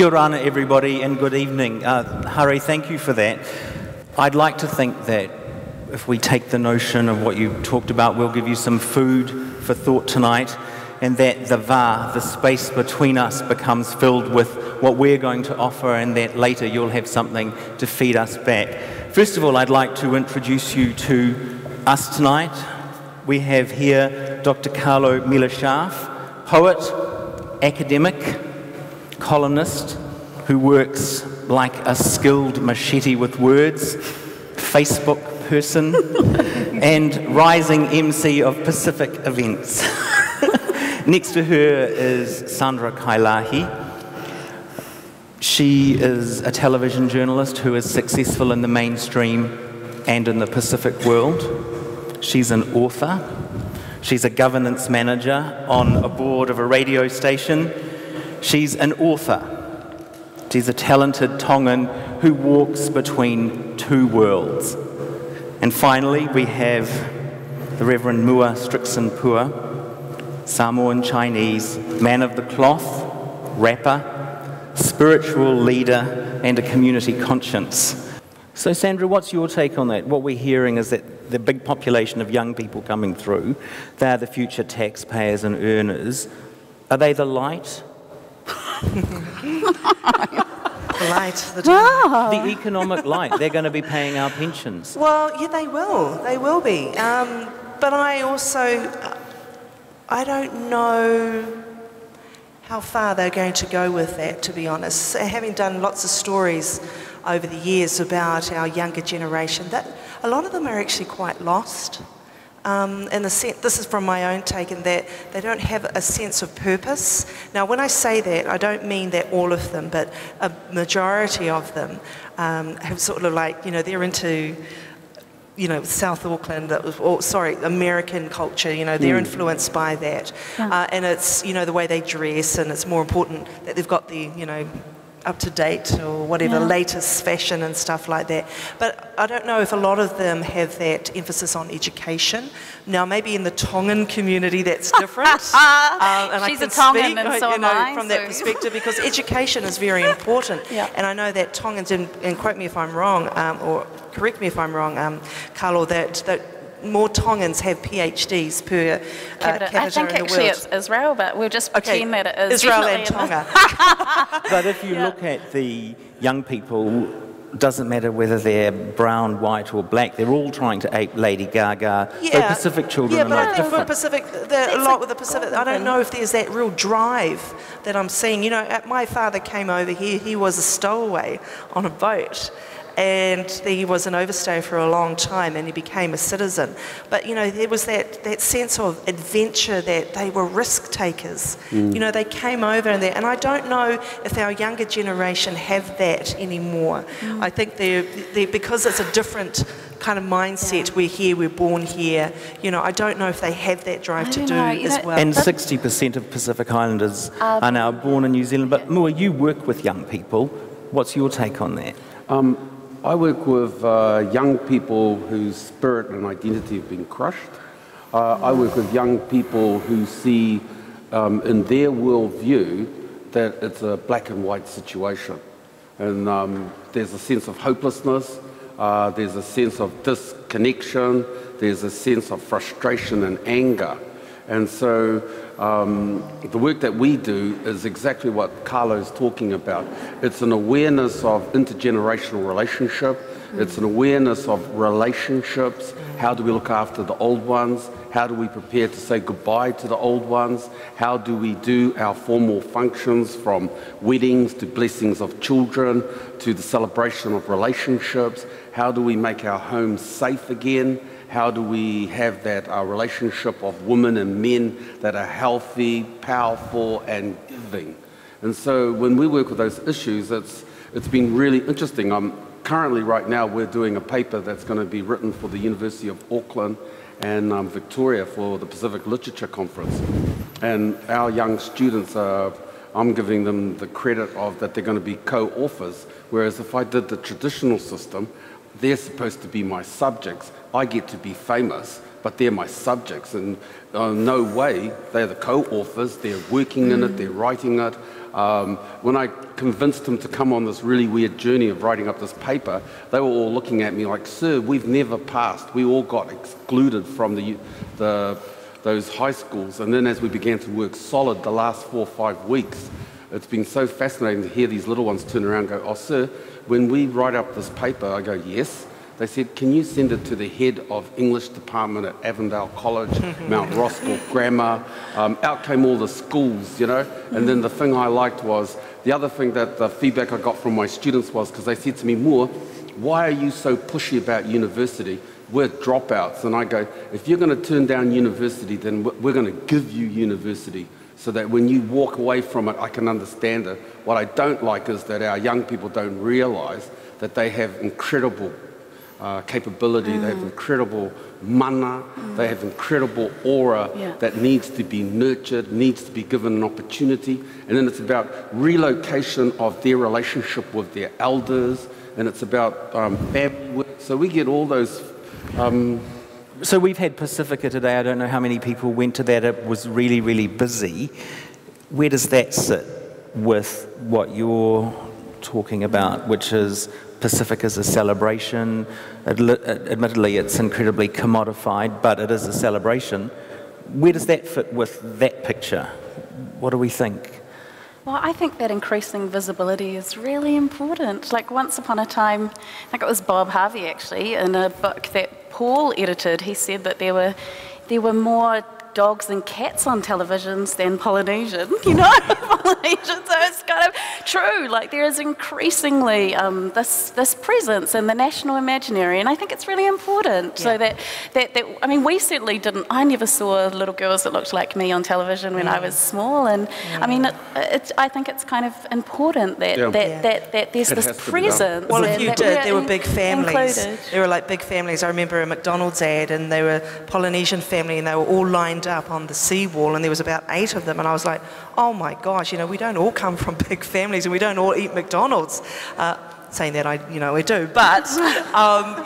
Kia ora ana, everybody, and good evening. Hari, thank you for that. I'd like to think that if we take the notion of what you talked about, we'll give you some food for thought tonight, and that the va, the space between us, becomes filled with what we're going to offer, and that later you'll have something to feed us back. First of all, I'd like to introduce you to us tonight. We have here Dr. Carlo Milashaf, poet, academic, columnist, who works like a skilled machete with words, Facebook person, and rising MC of Pacific events. Next to her is Sandra Kailahi. She is a television journalist who is successful in the mainstream and in the Pacific world. She's an author. She's a governance manager on a board of a radio station. She's an author. She's a talented Tongan who walks between two worlds. And finally, we have the Reverend Mua Strickson Pua, Samoan Chinese, man of the cloth, rapper, spiritual leader, and a community conscience. So Sandra, what's your take on that? What we're hearing is that the big population of young people coming through, they're the future taxpayers and earners. Are they the light? The light. The economic light. They're going to be paying our pensions. Well, yeah, they will. They will be. But I also, I don't know how far they're going to go with that, to be honest. Having done lots of stories over the years about our younger generation, that a lot of them are actually quite lost. In the sense, this is from my own take, in that they don't have a sense of purpose. Now, when I say that, I don't mean that all of them, but a majority of them have sort of like, you know, they're into, you know, South Auckland, American culture, you know, they're influenced by that. Yeah. And it's, you know, the way they dress, and it's more important that they've got the, you know, up-to-date or whatever, latest fashion and stuff like that. But I don't know if a lot of them have that emphasis on education. Now, maybe in the Tongan community that's different. And She's I can a Tongan, speak, and so am I, from that perspective, because education is very important. And I know that Tongans, and quote me if I'm wrong, or correct me if I'm wrong, Carlo, that more Tongans have PhDs per capita I think in the actually world. it's Israel, but we'll just pretend that it is. Israel and Tonga. But if you look at the young people, it doesn't matter whether they're brown, white or black, they're all trying to ape Lady Gaga. So Pacific children are but no I think different. with Pacific, a lot with the Pacific, I don't know if there's that real drive that I'm seeing. You know, my father came over here, he was a stowaway on a boat. And he was an overstay for a long time, and he became a citizen. But, you know, there was that sense of adventure, that they were risk takers. You know, they came over and I don't know if our younger generation have that anymore. I think they're because it's a different kind of mindset. We're here, we're born here. You know, I don't know if they have that drive to do as well. And 60% of Pacific Islanders are now born in New Zealand. But Mua, you work with young people. What's your take on that? I work with young people whose spirit and identity have been crushed. I work with young people who see in their worldview that it's a black and white situation. And there's a sense of hopelessness, there's a sense of disconnection, there's a sense of frustration and anger. And so the work that we do is exactly what Carlo's talking about. It's an awareness of intergenerational relationship. It's an awareness of relationships. How do we look after the old ones? How do we prepare to say goodbye to the old ones? How do we do our formal functions, from weddings to blessings of children to the celebration of relationships? How do we make our homes safe again? How do we have that relationship of women and men that are healthy, powerful, and giving? And so when we work with those issues, it's been really interesting. Currently, right now, we're doing a paper that's going to be written for the University of Auckland and Victoria for the Pacific Literature Conference. And our young students, I'm giving them the credit of that they're going to be co-authors, whereas if I did the traditional system, they're supposed to be my subjects. I get to be famous, but they're my subjects, and no way, they're the co-authors, they're working in it, they're writing it. When I convinced them to come on this really weird journey of writing up this paper, they were all looking at me like, sir, we've never passed. We all got excluded from those high schools. And then as we began to work solid the last 4 or 5 weeks, it's been so fascinating to hear these little ones turn around and go, oh, sir, when we write up this paper, I go, yes. They said, can you send it to the head of English department at Avondale College, Mount Roskill Grammar? Out came all the schools, you know. And then the thing I liked was, the other thing that the feedback I got from my students was, because they said to me, Moore, why are you so pushy about university? We're dropouts. And I go, if you're going to turn down university, then we're going to give you university, so that when you walk away from it, I can understand it. What I don't like is that our young people don't realise that they have incredible capability, they have incredible mana, they have incredible aura that needs to be nurtured, needs to be given an opportunity. And then it's about relocation of their relationship with their elders, and it's about family work. So we get all those... So we've had Pacifica today. I don't know how many people went to that. It was really, really busy. Where does that sit with what you're talking about, which is Pacifica is a celebration? Admittedly, it's incredibly commodified, but it is a celebration. Where does that fit with that picture? What do we think? Well, I think that increasing visibility is really important. Like once upon a time, I think it was Bob Harvey actually, in a book that Paul edited, he said that there were more dogs and cats on televisions than Polynesian, you know, Polynesian, so it's kind of true, like there is increasingly this presence in the national imaginary, and I think it's really important, so that, I mean, we certainly didn't, I never saw little girls that looked like me on television when I was small, and I mean, I think it's kind of important that there's this presence. Well, if you did, there were big families. Included. There were like big families. I remember a McDonald's ad, and they were Polynesian family, and they were all lined up on the seawall, and there was about 8 of them, and I was like, oh my gosh, you know, we don't all come from big families, and we don't all eat McDonald's. Saying that, we do, but,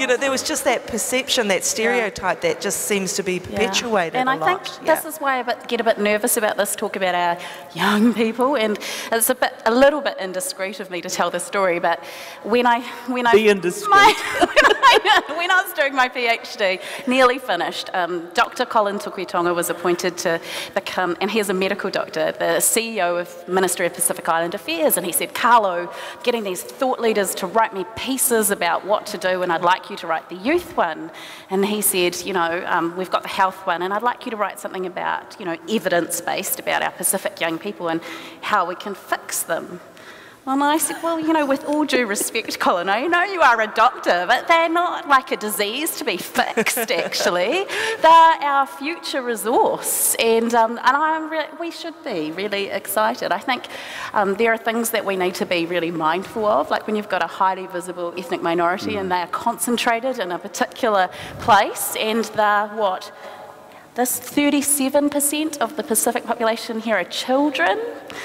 you know, there was just that perception, that stereotype that just seems to be perpetuated and a I lot. think this is why I get a bit nervous about this talk about our young people, and it's a little bit indiscreet of me to tell this story, but when I Be indiscreet. when I was doing my PhD, nearly finished, Dr. Colin Tukuitonga was appointed to become, and he's a medical doctor, the CEO of Ministry of Pacific Island Affairs, and he said, Carlo, getting these thought leaders to write me pieces about what to do, and I'd like you to write the youth one. And he said, you know, we've got the health one, and I'd like you to write something about, you know, evidence-based about our Pacific young people and how we can fix them. And I said, well, you know, with all due respect, Colin, I know you are a doctor, but they're not like a disease to be fixed, actually. They're our future resource, and we should be really excited. I think there are things that we need to be really mindful of, like when you've got a highly visible ethnic minority and they are concentrated in a particular place, and they're what? This 37% of the Pacific population here are children,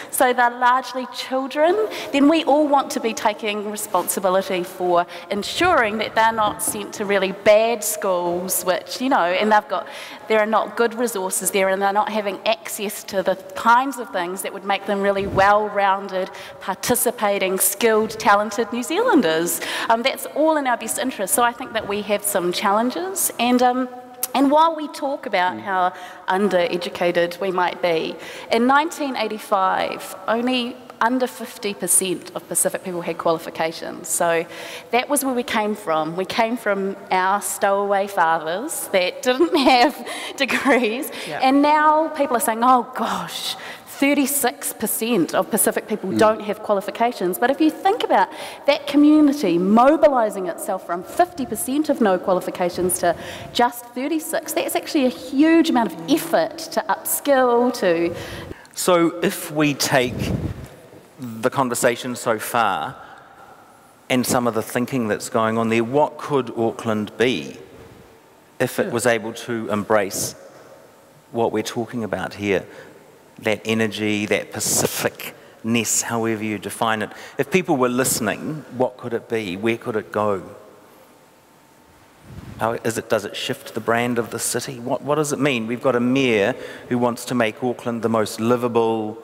so they're largely children. Then we all want to be taking responsibility for ensuring that they're not sent to really bad schools, which, you know, and there are not good resources there, and they're not having access to the kinds of things that would make them really well-rounded, participating, skilled, talented New Zealanders. That's all in our best interest, so I think that we have some challenges, and while we talk about how undereducated we might be, in 1985, only under 50% of Pacific people had qualifications. So that was where we came from. We came from our stowaway fathers that didn't have degrees, and now people are saying, oh gosh, 36% of Pacific people don't have qualifications. But if you think about that community mobilising itself from 50% of no qualifications to just 36, that's actually a huge amount of effort to upskill, to... So if we take the conversation so far and some of the thinking that's going on there, what could Auckland be if it was able to embrace what we're talking about here? That energy, that Pacific-ness, however you define it. If people were listening, what could it be? Where could it go? Does it shift the brand of the city? What does it mean? We've got a mayor who wants to make Auckland the most livable,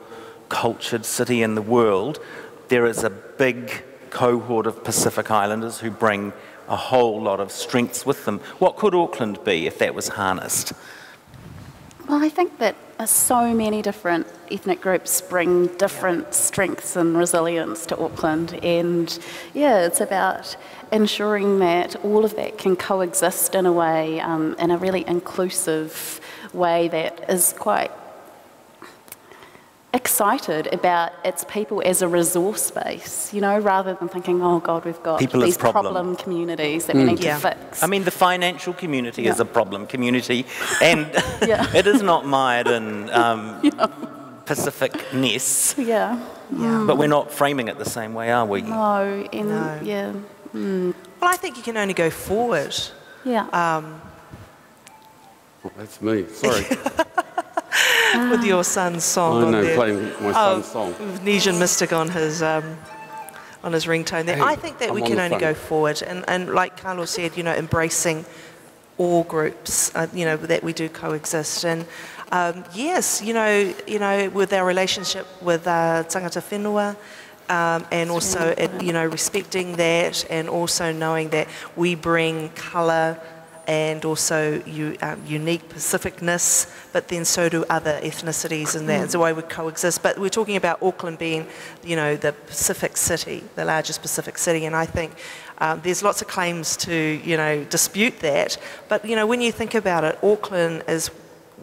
cultured city in the world. There is a big cohort of Pacific Islanders who bring a whole lot of strengths with them. What could Auckland be if that was harnessed? Well, I think that so many different ethnic groups bring different strengths and resilience to Auckland, and yeah, it's about ensuring that all of that can coexist in a way, in a really inclusive way that is quite excited about its people as a resource base, you know, rather than thinking, oh God, we've got people these problem communities that we need to fix. I mean, the financial community is a problem community, and it is not mired in Pacific-ness. But we're not framing it the same way, are we? No, Well, I think you can only go forward. That's me, sorry. With your son's song I know, on there. playing my son's song. Nesian Mystic on his ringtone there. Hey, I think that we can only go forward, and like Carlos said, you know, embracing all groups, you know, that we do coexist. And yes, you know, with our relationship with tangata whenua, and also, you know, respecting that, and also knowing that we bring colour and also unique Pacificness, but then so do other ethnicities, and that's the way we coexist. But we're talking about Auckland being, you know, the Pacific city, the largest Pacific city, and I think there's lots of claims to, you know, dispute that. But, you know, when you think about it, Auckland is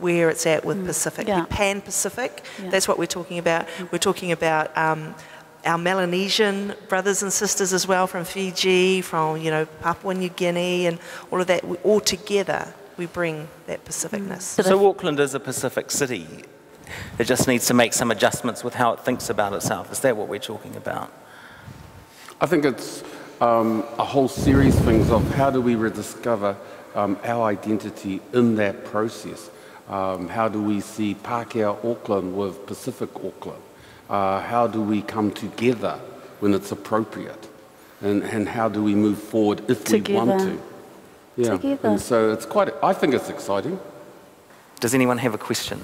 where it's at with Pacific. We're pan-Pacific, that's what we're talking about. We're talking about our Melanesian brothers and sisters as well, from Fiji, from, you know, Papua New Guinea, and all of that. All together, we bring that Pacificness. So Auckland is a Pacific city. It just needs to make some adjustments with how it thinks about itself. Is that what we're talking about? I think it's a whole series of things of how do we rediscover our identity in that process. How do we see Pākehā Auckland with Pacific Auckland? How do we come together when it's appropriate? And how do we move forward if we want to? Together. And so it's I think it's exciting. Does anyone have a question?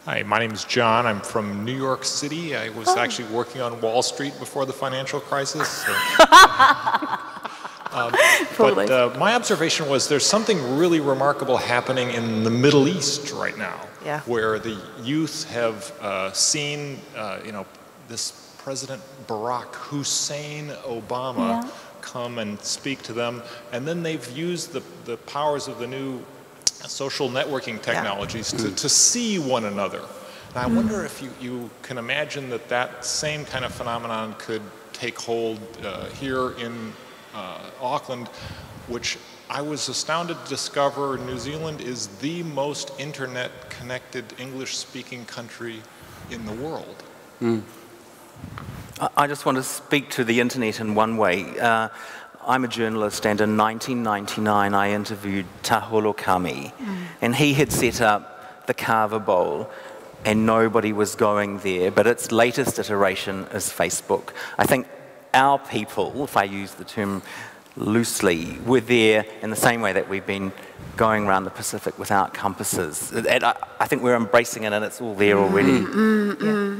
Hi, my name is John. I'm from New York City. I was actually working on Wall Street before the financial crisis. So. But my observation was there's something really remarkable happening in the Middle East right now, where the youth have seen, you know, this President Barack Hussein Obama come and speak to them, and then they've used the powers of the new social networking technologies to see one another. And I wonder if you can imagine that same kind of phenomenon could take hold here in Auckland, which I was astounded to discover New Zealand is the most internet-connected English-speaking country in the world. I just want to speak to the internet in one way. I'm a journalist, and in 1999 I interviewed Taholo Kami, and he had set up the Carver Bowl, and nobody was going there, but its latest iteration is Facebook. I think our people, if I use the term loosely, were there in the same way that we've been going around the Pacific without compasses. And I think we're embracing it, and it's all there already.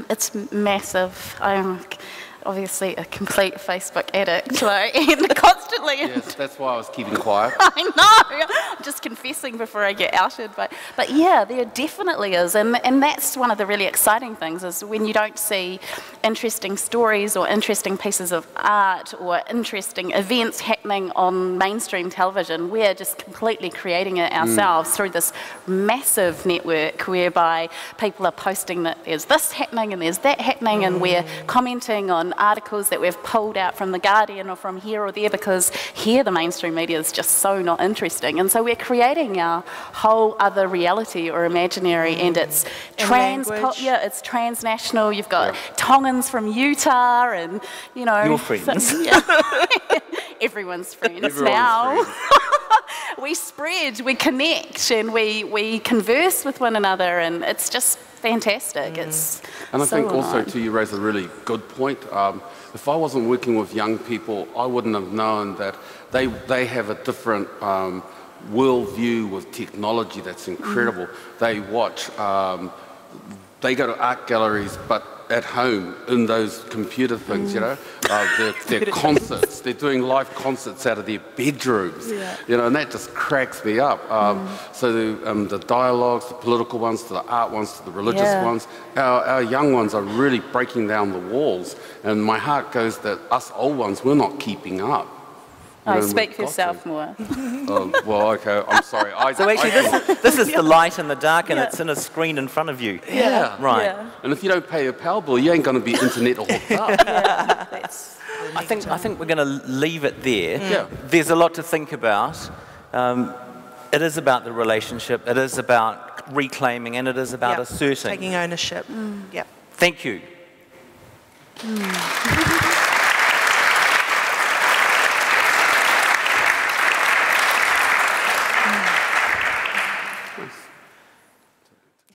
It's massive. I'm obviously a complete Facebook addict, like, and constantly. Yes, that's why I was keeping quiet. I know. I'm just confessing before I get outed, but yeah, there definitely is, and that's one of the really exciting things is when you don't see interesting stories or interesting pieces of art or interesting events happening on mainstream television. We're just completely creating it ourselves through this massive network whereby people are posting that there's this happening and there's that happening, and we're commenting on articles that we've pulled out from The Guardian or from here or there because here the mainstream media is just so not interesting. And so we're creating our whole other reality or imaginary, and it's it's transnational. You've got Tongans from Utah, and you know, your friends. Everyone's friends now. We spread, we connect, and we converse with one another, and it's just fantastic. It's And I so think also, aligned. too, you raise a really good point. If I wasn't working with young people, I wouldn't have known that they have a different worldview with technology that's incredible. They watch, they go to art galleries, but at home in those computer things, you know, their concerts. They're doing live concerts out of their bedrooms, you know, and that just cracks me up. So the dialogues, the political ones, to the art ones, to the religious ones, our young ones are really breaking down the walls. And my heart goes that us old ones, we're not keeping up. Oh, speak for yourself more. Well, okay, I'm sorry. So actually, this is the light in the dark, and it's in a screen in front of you. Yeah. Right. Yeah. And if you don't pay your power bill, you ain't going to be internet hooked up. That's I think we're going to leave it there. Yeah. There's a lot to think about. It is about the relationship. It is about reclaiming, and it is about asserting. Taking ownership. Yep. Thank you.